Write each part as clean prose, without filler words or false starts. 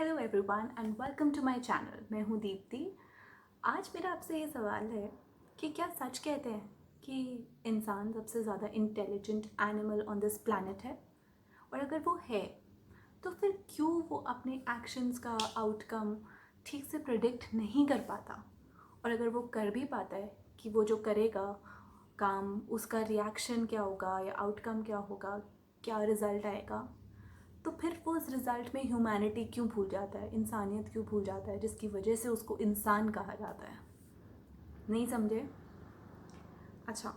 Hello everyone and welcome to my channel. मैं हूँ दीप्ति। आज मेरा आपसे ये सवाल है कि क्या सच कहते हैं कि इंसान सबसे ज़्यादा intelligent animal on this planet है? और अगर वो है तो फिर क्यों वो अपने एक्शंस का आउटकम ठीक से प्रिडिक्ट नहीं कर पाता? और अगर वो कर भी पाता है कि वो जो करेगा काम, उसका रिएक्शन क्या होगा या आउटकम क्या होगा, क्या रिज़ल्ट आएगा, तो फिर वो उस रिज़ल्ट में ह्यूमैनिटी क्यों भूल जाता है, इंसानियत क्यों भूल जाता है, जिसकी वजह से उसको इंसान कहा जाता है? नहीं समझे? अच्छा,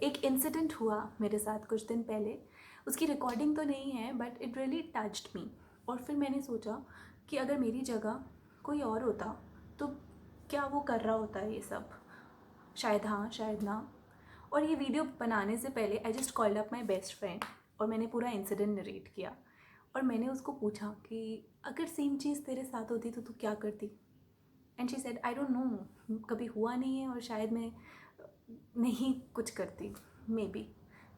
एक इंसिडेंट हुआ मेरे साथ कुछ दिन पहले। उसकी रिकॉर्डिंग तो नहीं है बट इट रियली टच्ड मी। और फिर मैंने सोचा कि अगर मेरी जगह कोई और होता तो क्या वो कर रहा होता है ये सब। शायद हाँ, शायद ना। और ये वीडियो बनाने से पहले I just called up my best friend और मैंने पूरा इंसिडेंट नरेट किया। और मैंने उसको पूछा कि अगर सेम चीज़ तेरे साथ होती तो तू क्या करती? And she said I don't no, कभी हुआ नहीं है और शायद मैं नहीं कुछ करती, maybe.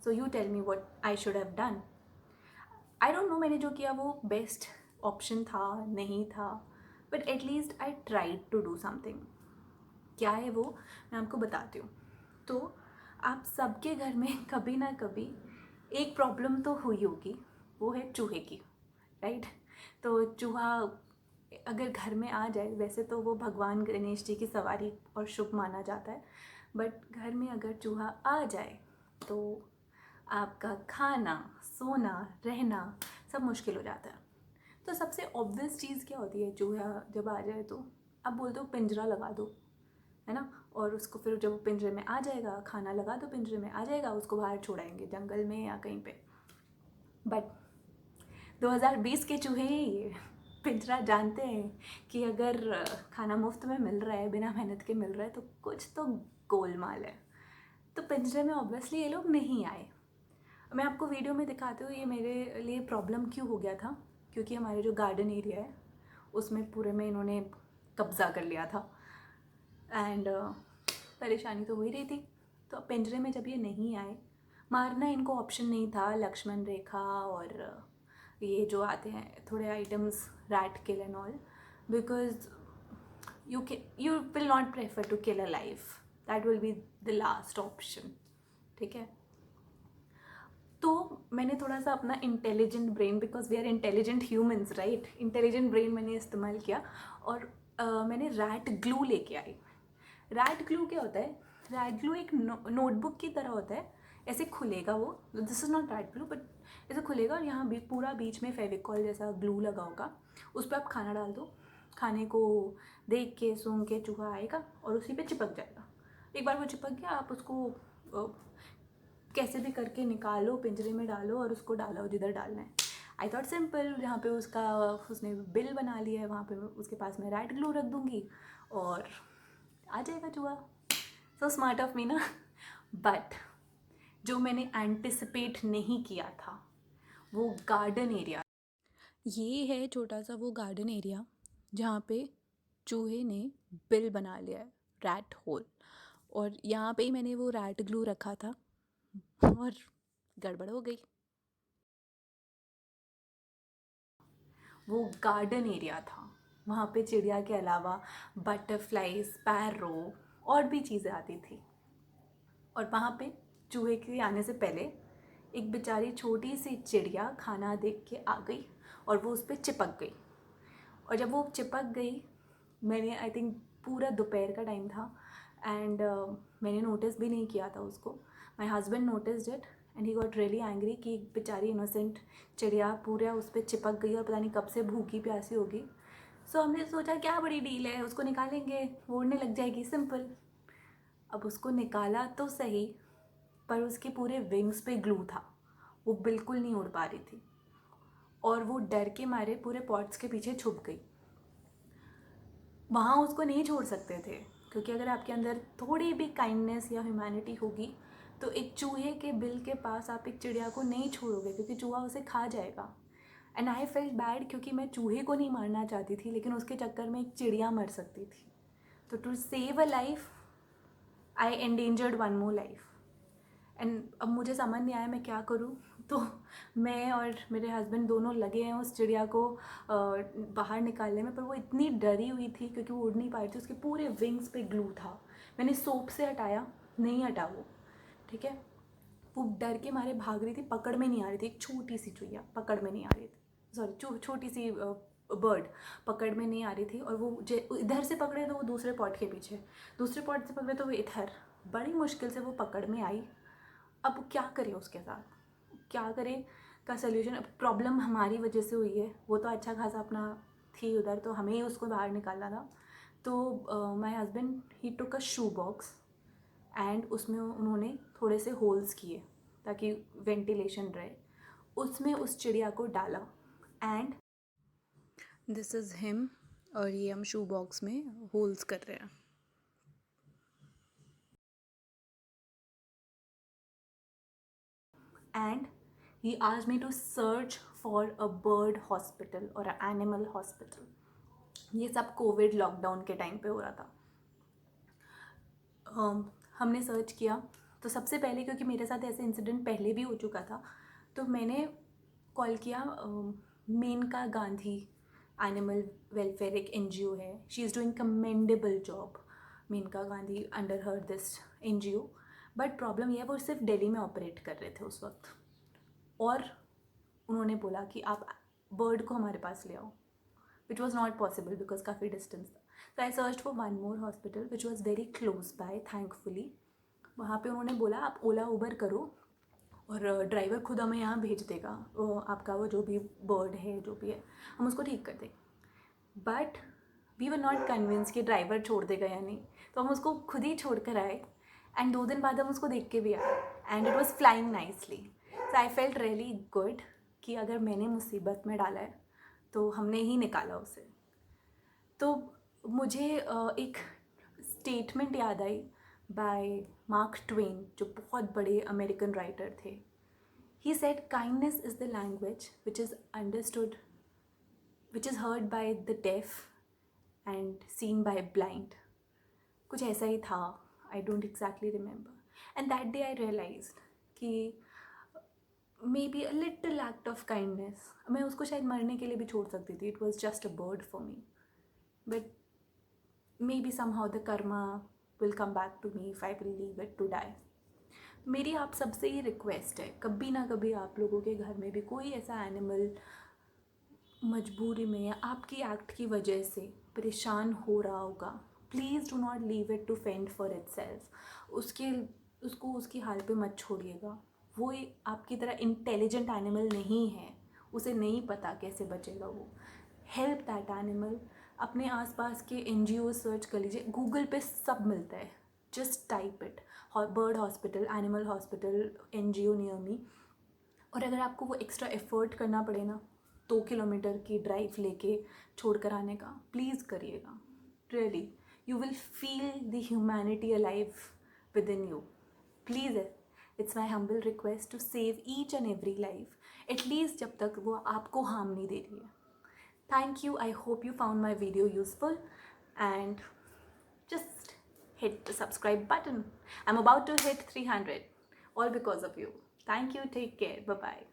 So you tell me what I should have done. I don't know मैंने जो किया वो बेस्ट ऑप्शन था नहीं था, but at least I tried to do something. क्या है वो, मैं आपको बताती हूँ। तो आप सबके घर में कभी ना कभी एक प्रॉब्लम तो हुई होगी, वो है चूहे की, राइट? तो चूहा अगर घर में आ जाए, वैसे तो वो भगवान गणेश जी की सवारी और शुभ माना जाता है, बट घर में अगर चूहा आ जाए तो आपका खाना, सोना, रहना सब मुश्किल हो जाता है। तो सबसे ऑब्वियस चीज़ क्या होती है चूहा जब आ जाए तो? आप बोल दो पिंजरा लगा दो, है ना? और उसको फिर जब वो पिंजरे में आ जाएगा, खाना लगा दो, पिंजरे में आ जाएगा, उसको बाहर छोड़ाएंगे जंगल में या कहीं पे। बट 2020 के चूहे ये पिंजरा जानते हैं कि अगर खाना मुफ्त में मिल रहा है, बिना मेहनत के मिल रहा है, तो कुछ तो गोलमाल है। तो पिंजरे में ऑब्वियसली ये लोग नहीं आए। मैं आपको वीडियो में दिखाती हूँ ये मेरे लिए प्रॉब्लम क्यों हो गया था। क्योंकि हमारे जो गार्डन एरिया है उसमें पूरे में इन्होंने कब्ज़ा कर लिया था एंड परेशानी तो हो ही रही थी। तो अब पिंजरे में जब ये नहीं आए, मारना इनको ऑप्शन नहीं था, लक्ष्मण रेखा और ये जो आते हैं थोड़े items, rat kill and all, because you will not prefer to kill a life, that will be the last option. ठीक है? तो मैंने थोड़ा सा अपना intelligent brain, because we are intelligent humans, right, intelligent brain मैंने इस्तेमाल किया और मैंने रैट ग्लू लेके आई। रैट ग्लू क्या होता है? रैट ग्लू एक नोटबुक की तरह होता है। ऐसे खुलेगा वो, this is not rat glue but ऐसे खुलेगा और यहाँ भी पूरा बीच में फेविकॉल जैसा ग्लू लगा होगा। उस पर आप खाना डाल दो, खाने को देख के सूंघ के चूहा आएगा और उसी पे चिपक जाएगा। एक बार वो चिपक गया, आप उसको कैसे भी करके निकालो, पिंजरे में डालो और उसको डालो जिधर डालना है। आई थॉट सिंपल, जहाँ पे उसका उसने बिल बना लिया है वहाँ पे उसके पास मैं रैट ग्लू रख दूँगी और आ जाएगा चूहा। सो स्मार्ट ऑफ मी ना। बट जो मैंने एंटिसिपेट नहीं किया था वो गार्डन एरिया। ये है छोटा सा वो गार्डन एरिया जहाँ पे चूहे ने बिल बना लिया है, रैट होल। और यहाँ पे ही मैंने वो रैट ग्लू रखा था और गड़बड़ हो गई। वो गार्डन एरिया था, वहाँ पे चिड़िया के अलावा बटरफ्लाई, स्पैरो और भी चीज़ें आती थी। और वहाँ पे चूहे के आने से पहले एक बेचारी छोटी सी चिड़िया खाना देख के आ गई और वो उस पर चिपक गई। और जब वो चिपक गई, मैंने आई थिंक पूरा दोपहर का टाइम था एंड मैंने नोटिस भी नहीं किया था उसको। My husband noticed it and he got really angry कि एक बेचारी इनोसेंट चिड़िया पूरा उस पर चिपक गई और पता नहीं कब से भूखी प्यासी होगी। सो हमने सोचा क्या बड़ी डील है, उसको निकालेंगे, वो उड़ने लग जाएगी, सिंपल। अब उसको निकाला तो सही, पर उसके पूरे विंग्स पे ग्लू था, वो बिल्कुल नहीं उड़ पा रही थी और वो डर के मारे पूरे पॉट्स के पीछे छुप गई। वहाँ उसको नहीं छोड़ सकते थे, क्योंकि अगर आपके अंदर थोड़ी भी काइंडनेस या ह्यूमैनिटी होगी तो एक चूहे के बिल के पास आप एक चिड़िया को नहीं छोड़ोगे, क्योंकि चूहा उसे खा जाएगा। एंड आई फेल्ट बैड, क्योंकि मैं चूहे को नहीं मारना चाहती थी, लेकिन उसके चक्कर में एक चिड़िया मर सकती थी। तो to save a life I endangered one more life. And अब मुझे समझ नहीं आया मैं क्या करूँ। तो मैं और मेरे हस्बैंड दोनों लगे हैं उस चिड़िया को बाहर निकालने में, पर वो इतनी डरी हुई थी क्योंकि वो उड़ नहीं पा रही थी, उसके पूरे विंग्स पे ग्लू था। मैंने सोप से हटाया, नहीं हटा वो, ठीक है। वो डर के मारे भाग रही थी, पकड़ में नहीं आ रही थी, एक छोटी सी चुईया पकड़ में नहीं आ रही थी, सॉरी छोटी सी बर्ड पकड़ में नहीं आ रही थी। और वो इधर से पकड़े तो वो दूसरे पॉट के पीछे, दूसरे पॉट से पकड़े तो वो इधर, बड़ी मुश्किल से वो पकड़ में आई। अब क्या करे उसके साथ, क्या करे का सोल्यूशन। अब प्रॉब्लम हमारी वजह से हुई है, वो तो अच्छा खासा अपना थी उधर, तो हमें ही उसको बाहर निकालना था। तो my husband he took a shoe box and उसमें उन्होंने थोड़े से होल्स किए ताकि वेंटिलेशन रहे, उसमें उस चिड़िया को डाला। एंड दिस इज़ हिम, और ये हम शू बॉक्स में होल्स कर रहे हैं। And he asked me to search for a bird hospital or an animal hospital. ये सब कोविड लॉकडाउन के टाइम पे हो रहा था। हमने सर्च किया, तो सबसे पहले, क्योंकि मेरे साथ ऐसे इंसिडेंट पहले भी हो चुका था, तो मैंने कॉल किया मेनका गांधी एनिमल वेलफेयर, एक NGO है, she is doing commendable job, Maneka Gandhi under her this NGO। But problem यह है वो सिर्फ दिल्ली में ऑपरेट कर रहे थे उस वक्त, और उन्होंने बोला कि आप बर्ड को हमारे पास ले आओ, which was not possible because काफ़ी डिस्टेंस था। तो I search for one more hospital which was very close by thankfully. वहाँ पे उन्होंने बोला आप ओला उबर करो और ड्राइवर खुद हमें यहाँ भेज देगा, आपका वो जो भी बर्ड है जो भी है हम उसको ठीक कर देंगे। But we were not convince कि ड्राइवर छोड़ देगा या नहीं, तो हम उसको खुद ही छोड़ कर आए। एंड 2 दिन बाद हम उसको देख के भी आए, and it was flying nicely. So I felt really good कि अगर मैंने मुसीबत में डाला है तो हमने ही निकाला उसे। तो मुझे एक स्टेटमेंट याद आई बाय मार्क ट्वेन, जो बहुत बड़े अमेरिकन राइटर थे। He said kindness is the language which is understood, which is heard by the deaf and seen by blind, कुछ ऐसा ही था, I don't exactly remember. And that day I realise कि may be a little act of kindness, मैं उसको शायद मरने के लिए भी छोड़ सकती थी, it was just a bird for me, but maybe somehow the karma will come back to me if I will leave it to die. मेरी आप सबसे ही रिक्वेस्ट है, कभी ना कभी आप लोगों के घर में भी कोई ऐसा एनिमल मजबूरी में या आपकी एक्ट की वजह से परेशान हो रहा होगा, please do not leave it to fend for itself. उसको उसकी हाल पे मत छोड़िएगा। वो आपकी तरह इंटेलिजेंट एनिमल नहीं है, उसे नहीं पता कैसे बचेगा वो। Help that animal. अपने आसपास के NGO सर्च कर लीजिए, गूगल पे सब मिलता है, just type it, bird hospital, animal hospital, NGO near me. और अगर आपको वो एक्स्ट्रा एफर्ट करना पड़े ना, 2 किलोमीटर की ड्राइव लेके छोड़ कर आने का, प्लीज़ करिएगा। Really you will feel the humanity alive within you. Please, it's my humble request to save each and every life, at least जब तक वो आपको हार्म नहीं दे रही है। Thank you, I hope you found my video useful and just hit the subscribe button. I'm about to hit 300, all because of you. Thank you, take care, bye bye.